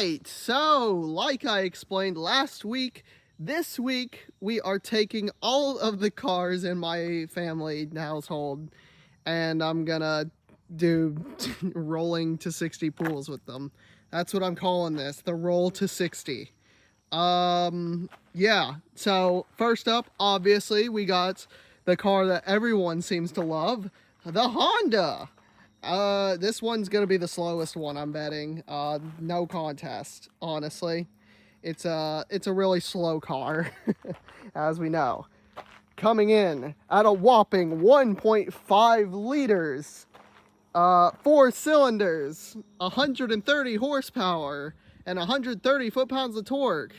right, so like I explained last week, this week we are taking all of the cars in my family household and I'm gonna do rolling to 60 pools with them. That's what I'm calling this, the roll to 60. Yeah, so first up, obviously, we got the car that everyone seems to love, the Honda. This one's gonna be the slowest one, I'm betting. No contest, honestly. It's a really slow car, as we know. Coming in at a whopping 1.5 liters, 4 cylinders, 130 horsepower, and 130 foot-pounds of torque.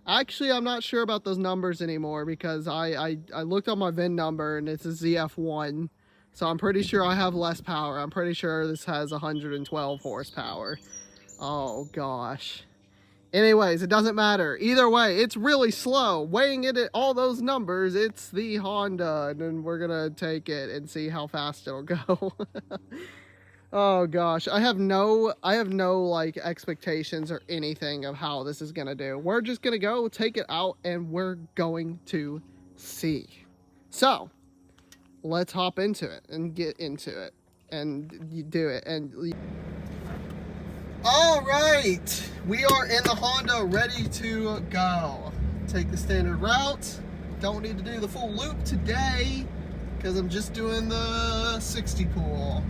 Actually, I'm not sure about those numbers anymore because I looked up my VIN number and it's a ZF1. So I'm pretty sure I have less power. I'm pretty sure this has 112 horsepower. Oh gosh. Anyways, it doesn't matter. Either way, it's really slow. Weighing it at all those numbers, it's the Honda, and then we're gonna take it and see how fast it'll go. Oh gosh, I have no like expectations or anything of how this is gonna do. We're just gonna go take it out and we're going to see. So let's hop into it and get into it and you do it. And all right, we are in the Honda, ready to go. Take the standard route. Don't need to do the full loop today because I'm just doing the 60 pool.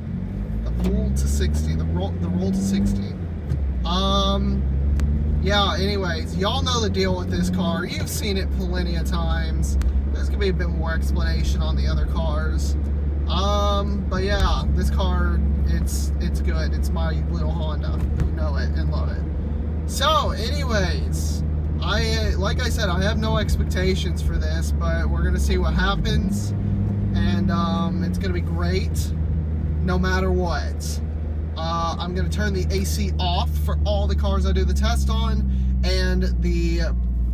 The pool to 60, the roll to 60. Yeah, anyways, y'all know the deal with this car. You've seen it plenty of times. There's gonna be a bit more explanation on the other cars. But yeah, this car, it's good. It's my little Honda. You know it and love it. So, anyways, like I said, I have no expectations for this, but we're gonna see what happens, and it's gonna be great, no matter what. I'm gonna turn the AC off for all the cars I do the test on, and the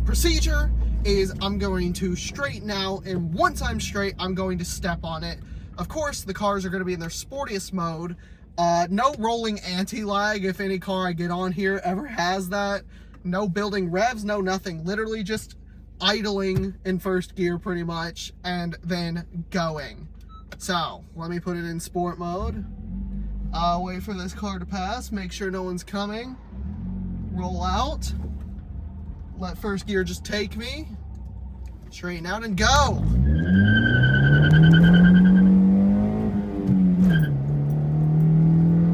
procedure is I'm going to straighten out, and once I'm straight, I'm going to step on it. Of course, the cars are going to be in their sportiest mode. No rolling anti-lag if any car I get on here ever has that. No building revs, no nothing. Literally just idling in first gear pretty much, and then going. So, let me put it in sport mode. Wait for this car to pass, make sure no one's coming. Roll out. Let first gear just take me. Straighten out and go.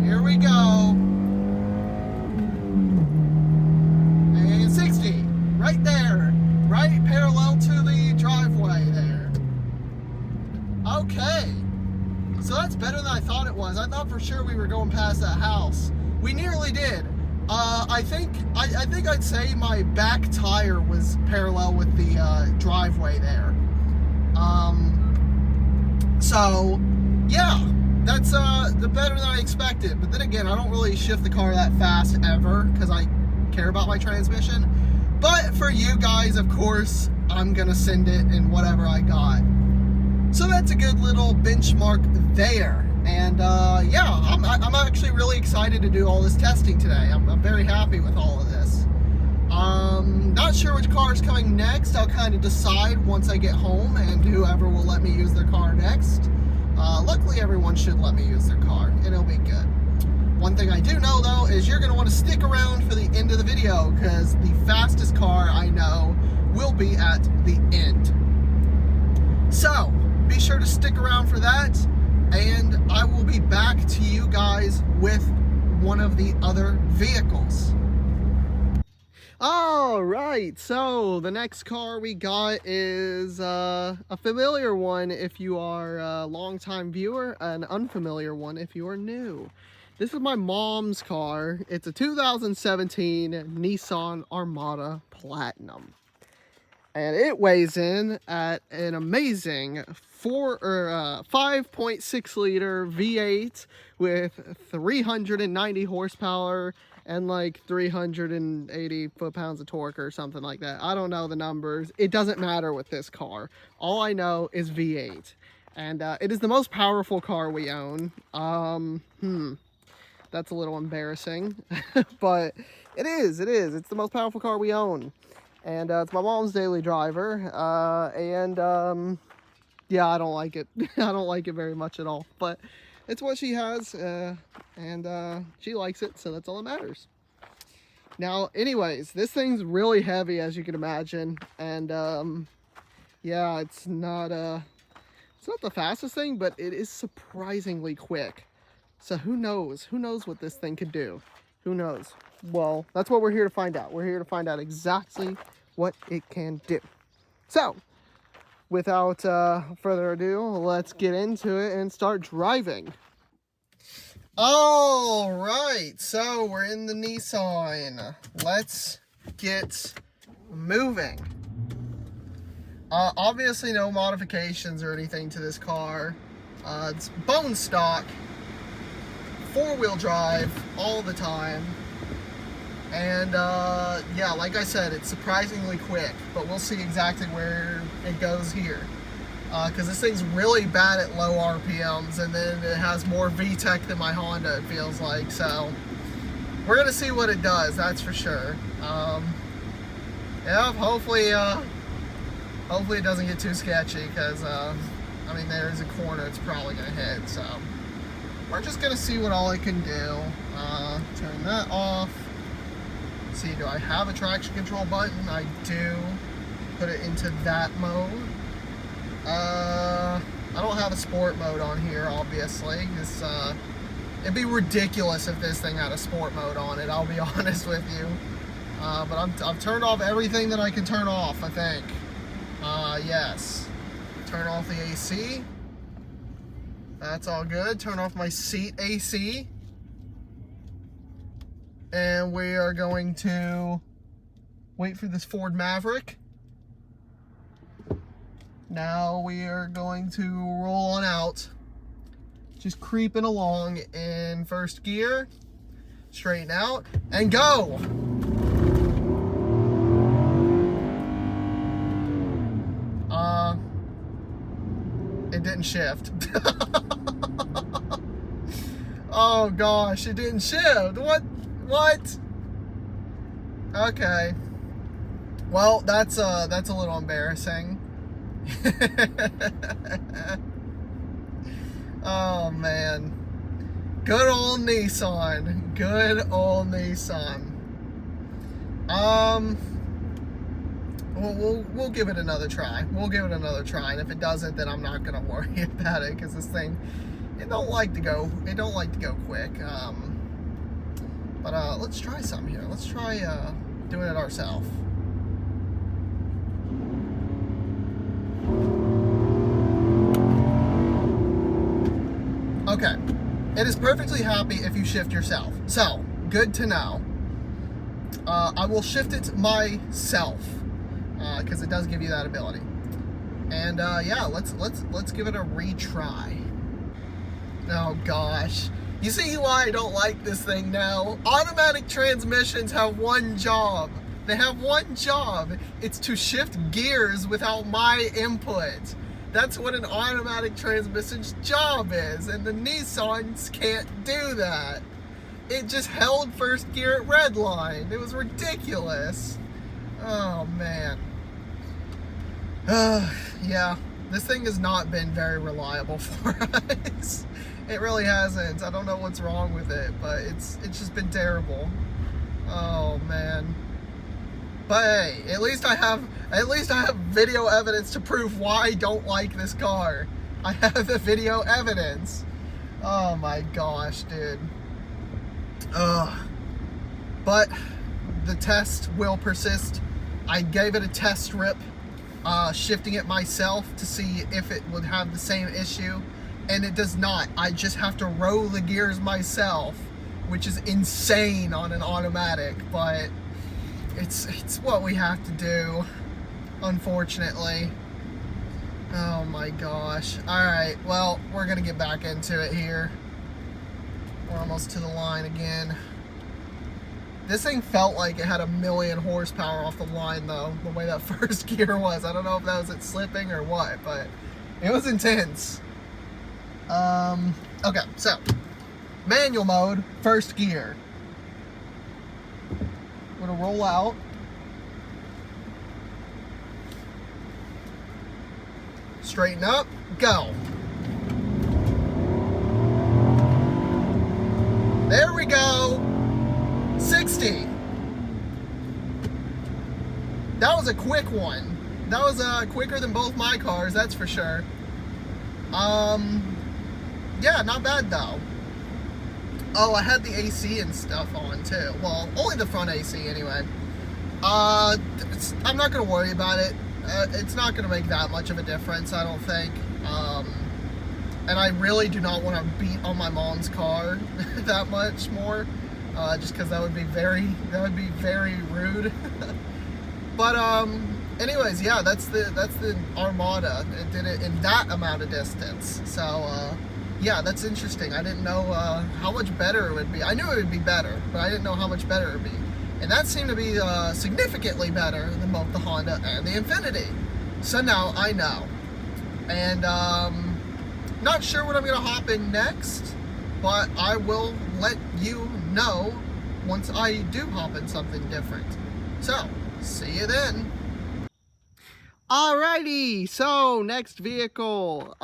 Here we go. And 60. Right there. Right parallel to the driveway there. Okay. So that's better than I thought it was. I thought for sure we were going past that house. We nearly did. I think I'd say my back tire was parallel with the driveway there. So yeah, that's the better than I expected. But then again, I don't really shift the car that fast ever because I care about my transmission. But for you guys, of course, I'm gonna send it in whatever I got. So that's a good little benchmark there. And yeah, I'm actually really excited to do all this testing today. I'm very happy with all of this. Not sure which car is coming next. I'll kind of decide once I get home and whoever will let me use their car next. Luckily, everyone should let me use their car, and it'll be good. One thing I do know, though, is you're going to want to stick around for the end of the video because the fastest car I know will be at the end. So, be sure to stick around for that. And I will be back to you guys with one of the other vehicles. All right, so the next car we got is a familiar one if you are a longtime viewer, an unfamiliar one if you are new. This is my mom's car. It's a 2017 Nissan Armada Platinum. And it weighs in at an amazing 5.6 liter V8 with 390 horsepower and like 380 foot-pounds of torque or something like that. I don't know the numbers. It doesn't matter with this car. All I know is V8. And it is the most powerful car we own. That's a little embarrassing, but it is. It's the most powerful car we own, and it's my mom's daily driver. Yeah, I don't like it. I don't like it very much at all, but it's what she has, and she likes it, so that's all that matters. Now, anyways, this thing's really heavy, as you can imagine, and yeah, it's not the fastest thing, but it is surprisingly quick. So who knows? Who knows what this thing could do? Who knows? Well, that's what we're here to find out. We're here to find out exactly what it can do. So, without further ado, let's get into it and start driving. All right, so we're in the Nissan. Let's get moving. Obviously no modifications or anything to this car. It's bone stock, 4-wheel drive all the time. And yeah, like I said, it's surprisingly quick, but we'll see exactly where it goes here. Because this thing's really bad at low RPMs, and then it has more VTEC than my Honda, it feels like. So we're gonna see what it does, that's for sure. Yeah, hopefully it doesn't get too sketchy, because I mean, there's a corner it's probably gonna hit. So we're just gonna see what all it can do. Turn that off. See, do I have a traction control button? I do. Put it into that mode. I don't have a sport mode on here, obviously. It'd be ridiculous if this thing had a sport mode on it, I'll be honest with you. But I've turned off everything that I can turn off, I think. Yes. Turn off the AC. That's all good. Turn off my seat AC. And we are going to wait for this Ford Maverick. Now we are going to roll on out, just creeping along in first gear, straighten out, and go! It didn't shift. Oh gosh, it didn't shift. What? Okay. Well, that's a little embarrassing. Oh man, good old Nissan, good old Nissan. We'll give it another try. We'll give it another try, and if it doesn't, then I'm not gonna worry about it, because this thing, it don't like to go quick. But let's try something here. Let's try doing it ourselves. Okay, it is perfectly happy if you shift yourself. So, good to know. I will shift it myself, because it does give you that ability. And yeah, let's give it a retry. Oh gosh, you see why I don't like this thing now? Automatic transmissions have one job. They have one job. It's to shift gears without my input. That's what an automatic transmission's job is, and the Nissans can't do that. It just held first gear at redline. It was ridiculous. Oh man. Yeah, this thing has not been very reliable for us. It really hasn't. I don't know what's wrong with it, but it's just been terrible. Oh man. But hey, at least I have video evidence to prove why I don't like this car. I have the video evidence. Oh my gosh, dude. Ugh. But the test will persist. I gave it a test rip, shifting it myself to see if it would have the same issue, and it does not. I just have to roll the gears myself, which is insane on an automatic, but it's what we have to do, unfortunately. Oh my gosh. Alright, well, we're gonna get back into it here. We're almost to the line again. This thing felt like it had 1,000,000 horsepower off the line, though, the way that first gear was. I don't know if that was it slipping or what, but it was intense. Okay, so manual mode, first gear. I'm gonna roll out. Straighten up, go. There we go. 60. That was a quick one. That was quicker than both my cars, that's for sure. Yeah, not bad though. Oh, I had the AC and stuff on too. Well, only the front AC anyway. I'm not gonna worry about it. It's not gonna make that much of a difference, I don't think. And I really do not want to beat on my mom's car that much more, just because that would be very rude. But anyways, yeah, that's the Armada. It did it in that amount of distance. So yeah, that's interesting. I didn't know how much better it would be. I knew it would be better, but I didn't know how much better it would be. And that seemed to be significantly better than both the Honda and the Infiniti. So now I know. And not sure what I'm gonna hop in next, but I will let you know once I do hop in something different. So, see you then. Alrighty, so next vehicle.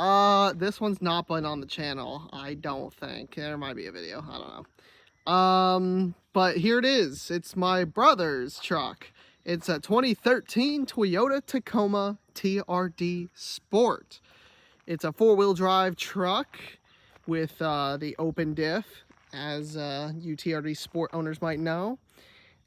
This one's not been on the channel, I don't think. There might be a video, I don't know. But here it is. It's my brother's truck. It's a 2013 Toyota Tacoma TRD Sport. It's a four-wheel drive truck with the open diff, as you TRD Sport owners might know.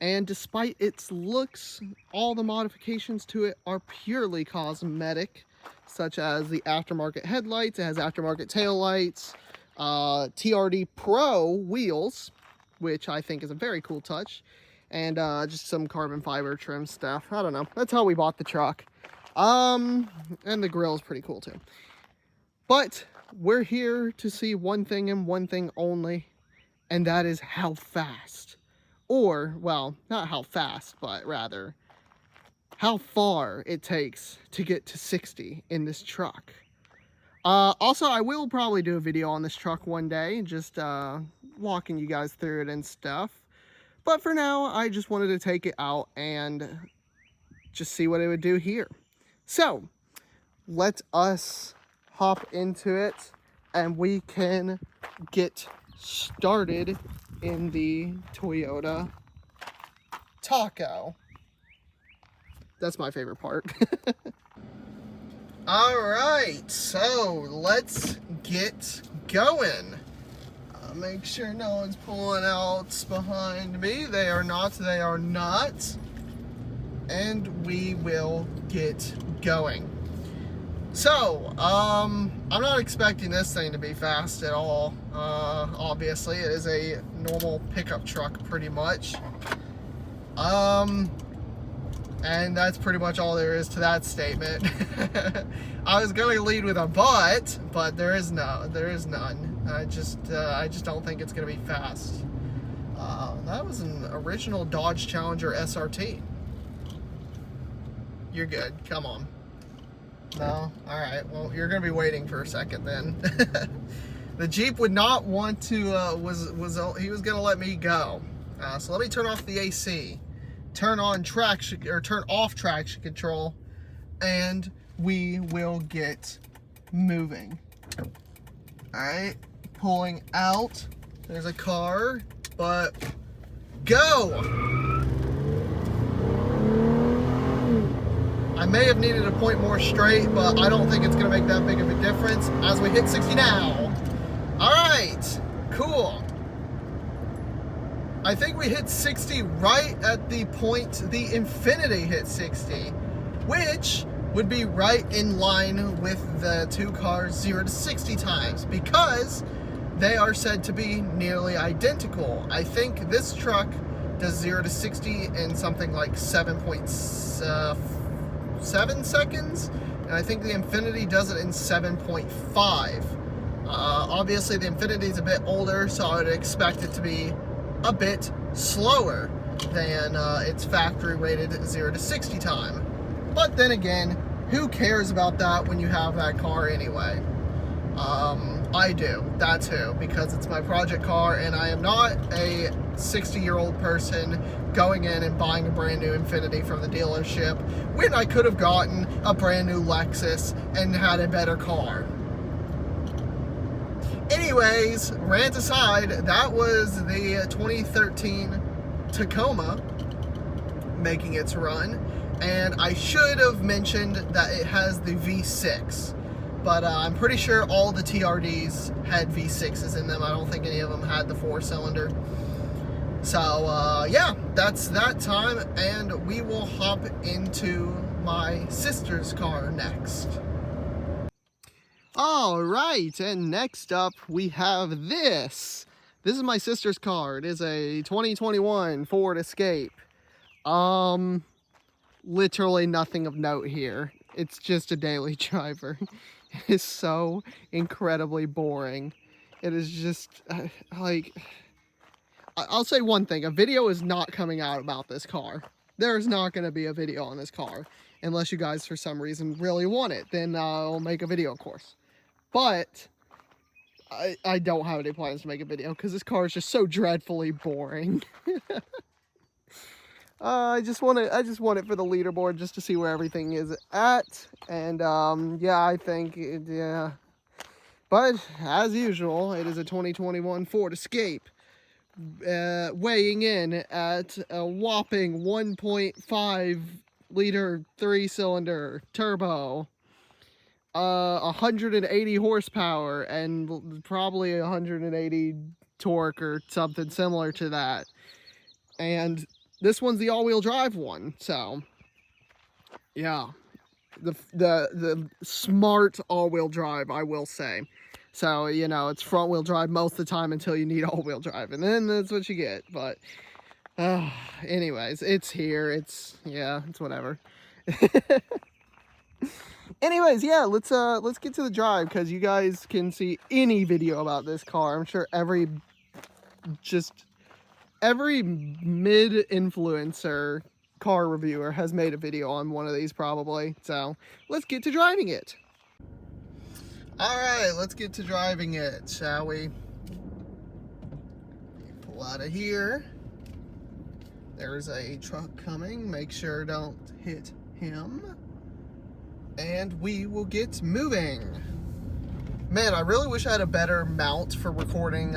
And despite its looks, all the modifications to it are purely cosmetic, such as the aftermarket headlights. It has aftermarket taillights, TRD Pro wheels, which I think is a very cool touch, and just some carbon fiber trim stuff. I don't know. That's how we bought the truck. And the grill is pretty cool too. But we're here to see one thing and one thing only, and that is how fast, or, well, not how fast, but rather how far it takes to get to 60 in this truck. Also, I will probably do a video on this truck one day, just walking you guys through it and stuff. But for now, I just wanted to take it out and just see what it would do here. So, let us hop into it and we can get started in the Toyota Taco. That's my favorite part. Alright, so let's get going. Make sure no one's pulling out behind me. They are not, they are not. And we will get going. So, I'm not expecting this thing to be fast at all. Obviously, it is a normal pickup truck, pretty much. And that's pretty much all there is to that statement. I was going to lead with a but there is none. I just don't think it's going to be fast. That was an original Dodge Challenger SRT. You're good. Come on. No? Alright, well, you're going to be waiting for a second then. The Jeep would not want to, he was going to let me go. So let me turn off the AC, turn on traction, or turn off traction control, and we will get moving. Alright, pulling out. There's a car, but go! I may have needed to point more straight, but I don't think it's going to make that big of a difference as we hit 60 now. Alright, cool. I think we hit 60 right at the point the Infiniti hit 60, which would be right in line with the two cars' 0 to 60 times, because they are said to be nearly identical. I think this truck does 0 to 60 in something like 7.7 seconds, and I think the Infiniti does it in 7.5. Obviously the Infiniti is a bit older, so I would expect it to be a bit slower than its factory rated 0 to 60 time. But then again, who cares about that when you have that car anyway? I do. That's who, because it's my project car, and I am not a 60-year-old person going in and buying a brand new Infiniti from the dealership when I could have gotten a brand new Lexus and had a better car. Anyways, rant aside, that was the 2013 Tacoma making its run, and I should have mentioned that it has the V6. But I'm pretty sure all the TRDs had V6s in them. I don't think any of them had the 4-cylinder. So, yeah, that's that time, and we will hop into my sister's car next. All right, and next up we have this. This is my sister's car. It is a 2021 Ford Escape. Literally nothing of note here. It's just a daily driver. It is so incredibly boring. It is just, like, I'll say one thing. A video is not coming out about this car. There's not going to be a video on this car. Unless you guys, for some reason, really want it. Then I'll make a video, of course. But I don't have any plans to make a video because this car is just so dreadfully boring. I just want it for the leaderboard just to see where everything is at, and yeah, I think yeah. But as usual, it is a 2021 Ford Escape, weighing in at a whopping 1.5 liter 3-cylinder turbo, 180 horsepower, and probably 180 torque or something similar to that, and this one's the all-wheel drive one, so yeah, the smart all-wheel drive, I will say. So, you know, it's front-wheel drive most of the time until you need all-wheel drive, and then that's what you get. But anyways, it's here. It's whatever. Anyways, yeah, let's get to the drive, because you guys can see any video about this car. I'm sure every mid-influencer car reviewer has made a video on one of these probably. So let's get to driving it. Alright, let's get to driving it, shall we? Pull out of here. There's a truck coming. Make sure don't hit him. And we will get moving. Man, I really wish I had a better mount for recording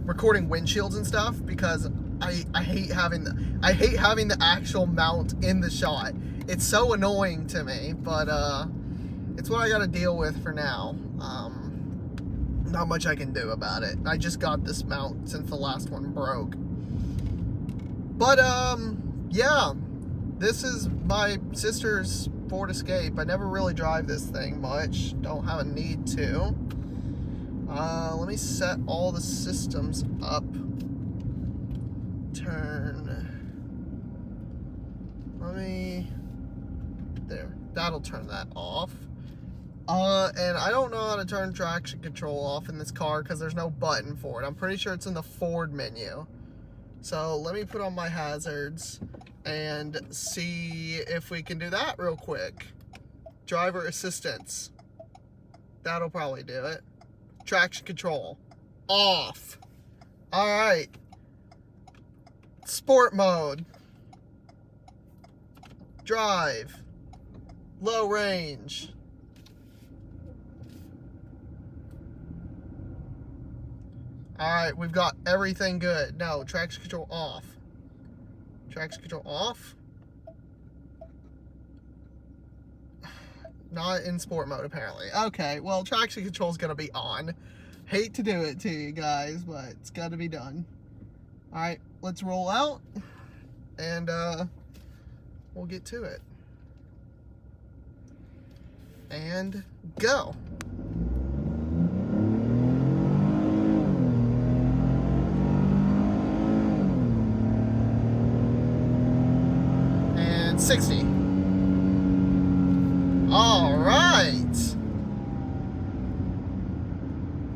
windshields and stuff, because I hate having the actual mount in the shot. It's so annoying to me, but it's what I gotta deal with for now. Not much I can do about it. I just got this mount since the last one broke. But yeah, this is my sister's Ford Escape. I never really drive this thing much. Don't have a need to. Let me set all the systems up. There. That'll turn that off. And I don't know how to turn traction control off in this car because there's no button for it. I'm pretty sure it's in the Ford menu. So let me put on my hazards and see if we can do that real quick. Driver assistance. That'll probably do it. Traction control off. All right. Sport mode. Drive. Low range. All right, we've got everything good. No, traction control off. Traction control off. Not in sport mode, apparently. Okay, well, traction control is going to be on. Hate to do it to you guys, but it's got to be done. All right, let's roll out, and we'll get to it. And go. And 60. All right.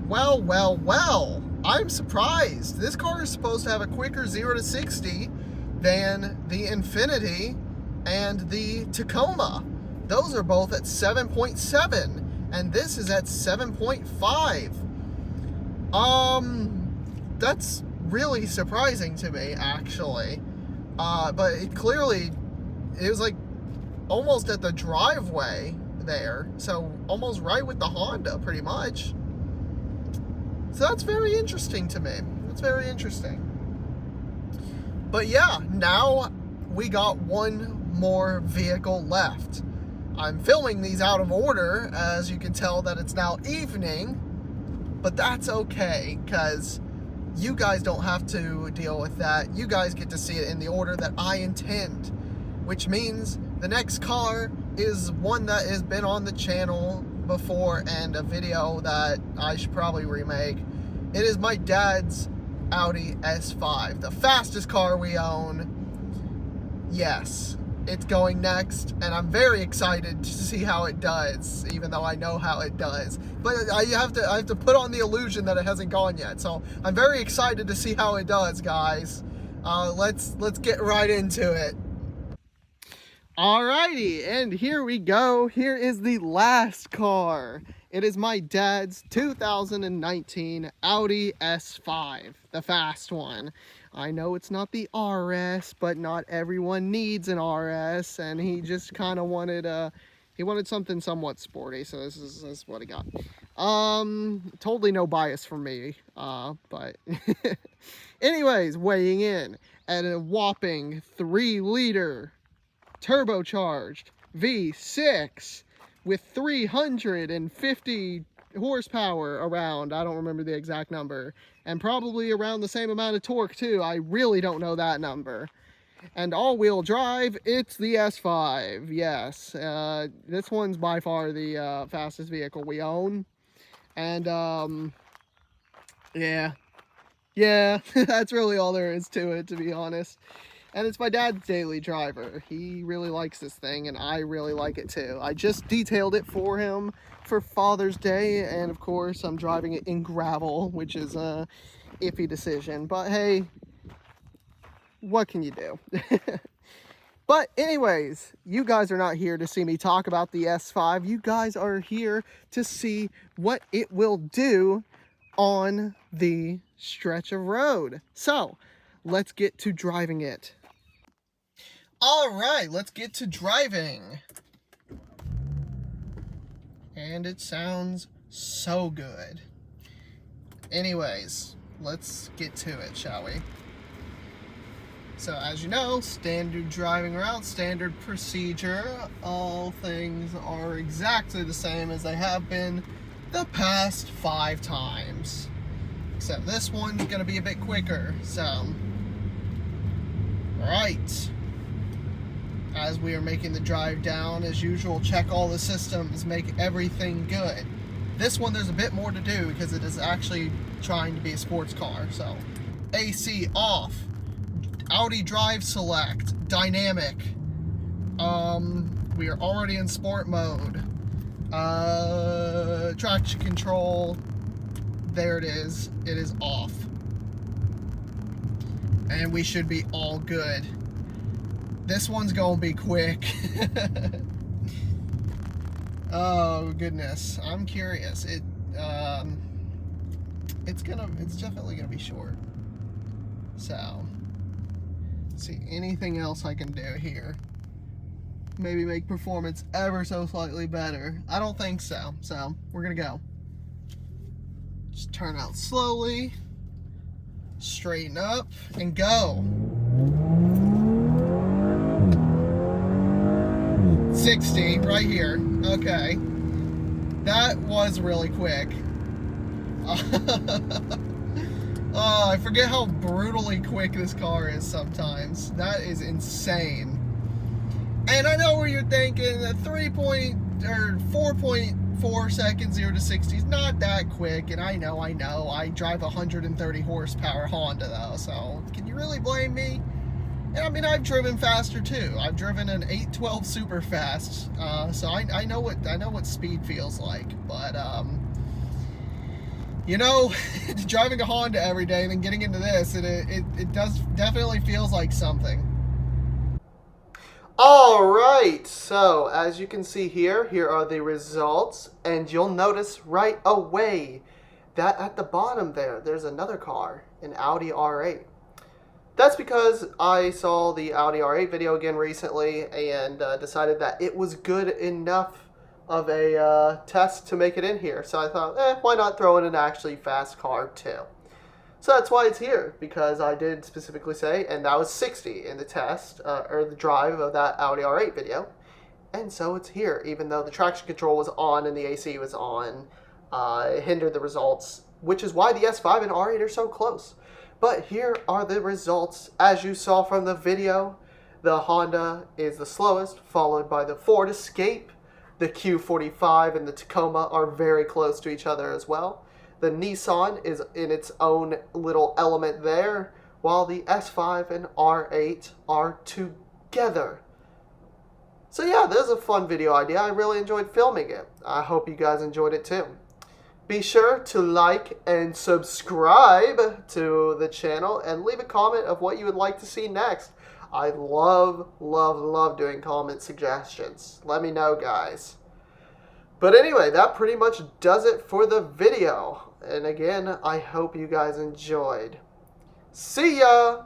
Well, well, well. I'm surprised. This car is supposed to have a quicker 0 to 60 than the Infiniti and the Tacoma. Those are both at 7.7, and this is at 7.5. That's really surprising to me, actually. But it clearly, it was like almost at the driveway there, so almost right with the Honda, pretty much. So that's very interesting to me. That's very interesting. But yeah, now we got one more vehicle left. I'm filming these out of order, as you can tell that it's now evening, but that's okay, because you guys don't have to deal with that. You guys get to see it in the order that I intend, which means the next car is one that has been on the channel before and a video that I should probably remake. It is my dad's Audi S5, the fastest car we own. Yes, it's going next, and I'm very excited to see how it does, even though I know how it does. But I have to put on the illusion that it hasn't gone yet. So I'm very excited to see how it does, guys. Let's get right into it. Alrighty, and here we go. Here is the last car. It is my dad's 2019 Audi S5, the fast one. I know it's not the RS, but not everyone needs an RS, and he just kind of wanted something somewhat sporty, so this is what he got. Totally no bias from me, but anyways, weighing in at a whopping 3-liter turbocharged V6 with 350 horsepower around. I don't remember the exact number, and probably around the same amount of torque too. I really don't know that number. And all-wheel drive, it's the S5. Yes, this one's by far the fastest vehicle we own. And yeah, that's really all there is to it, to be honest. And it's my dad's daily driver. He really likes this thing, and I really like it too. I just detailed it for him for Father's Day, and of course I'm driving it in gravel, which is a iffy decision, but hey, what can you do? But anyways, you guys are not here to see me talk about the S5. You guys are here to see what it will do on the stretch of road. So let's get to driving it. All right, let's get to driving. And it sounds so good. Anyways, let's get to it, shall we? So as you know, standard driving route, standard procedure, all things are exactly the same as they have been the past 5 times. Except this one's gonna be a bit quicker, so. Alright. As we are making the drive down, as usual, check all the systems, make everything good. This one, there's a bit more to do because it is actually trying to be a sports car. So, AC off, Audi Drive Select, dynamic. We are already in sport mode. Traction control, there it is off. And we should be all good. This one's gonna be quick. Oh goodness, I'm curious. It's definitely gonna be short. So, see anything else I can do here? Maybe make performance ever so slightly better. I don't think so. So we're gonna go. Just turn out slowly, straighten up, and go. 60 right here. Okay, that was really quick. Oh, I forget how brutally quick this car is sometimes. That is insane. And I know where you're thinking that 4.4 seconds 0 to 60 is not that quick, and I know. I drive a 130 horsepower Honda though, so can you really blame me? I mean, I've driven faster too. I've driven an 812 super fast, so I know what speed feels like. But you know, driving a Honda every day and then getting into this, it does definitely feels like something. Alright, so as you can see here are the results, and you'll notice right away that at the bottom there's another car, an Audi R8. That's because I saw the Audi R8 video again recently and decided that it was good enough of a test to make it in here. So I thought, why not throw in an actually fast car too? So that's why it's here, because I did specifically say, and that was 60 in the test, or the drive of that Audi R8 video. And so it's here, even though the traction control was on and the AC was on, it hindered the results, which is why the S5 and R8 are so close. But here are the results. As you saw from the video, the Honda is the slowest, followed by the Ford Escape. The Q45 and the Tacoma are very close to each other as well. The Nissan is in its own little element there, while the S5 and R8 are together. So yeah, this is a fun video idea. I really enjoyed filming it. I hope you guys enjoyed it too. Be sure to like and subscribe to the channel and leave a comment of what you would like to see next. I love doing comment suggestions. Let me know, guys. But anyway, that pretty much does it for the video. And again, I hope you guys enjoyed. See ya!